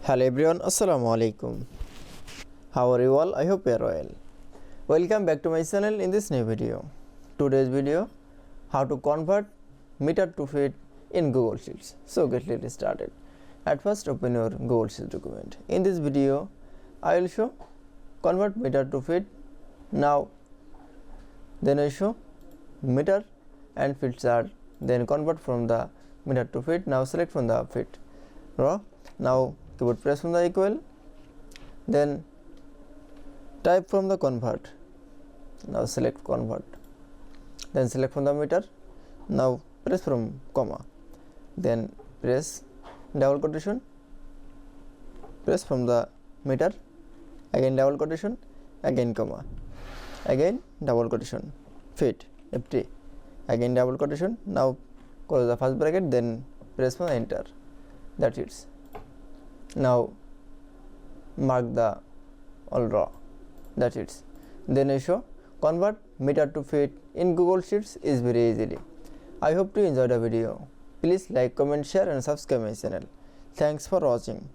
Hello everyone, Assalamu alaikum. How are you all? I hope you are well. Welcome back to my channel in this new video. Today's video, how to convert meter to feet in Google Sheets. So get started. At first open your Google Sheets document. In this video, I will show convert meter to feet. Now, then I show meter and feet chart. Then convert from the meter to feet. Now select from the feet row. Now keyboard press from the equal, then type from the convert. Now select convert, then select from the meter. Now press from comma, then press double quotation, press from the meter, again double quotation, again comma, again double quotation, feet ft, again double quotation. Now close the first bracket, then press from enter. That's it. Now mark the all raw. That's it. Then I show convert meter to feet in Google Sheets is very easily. I hope to enjoy the video. Please like, comment, share and subscribe my channel. Thanks for watching.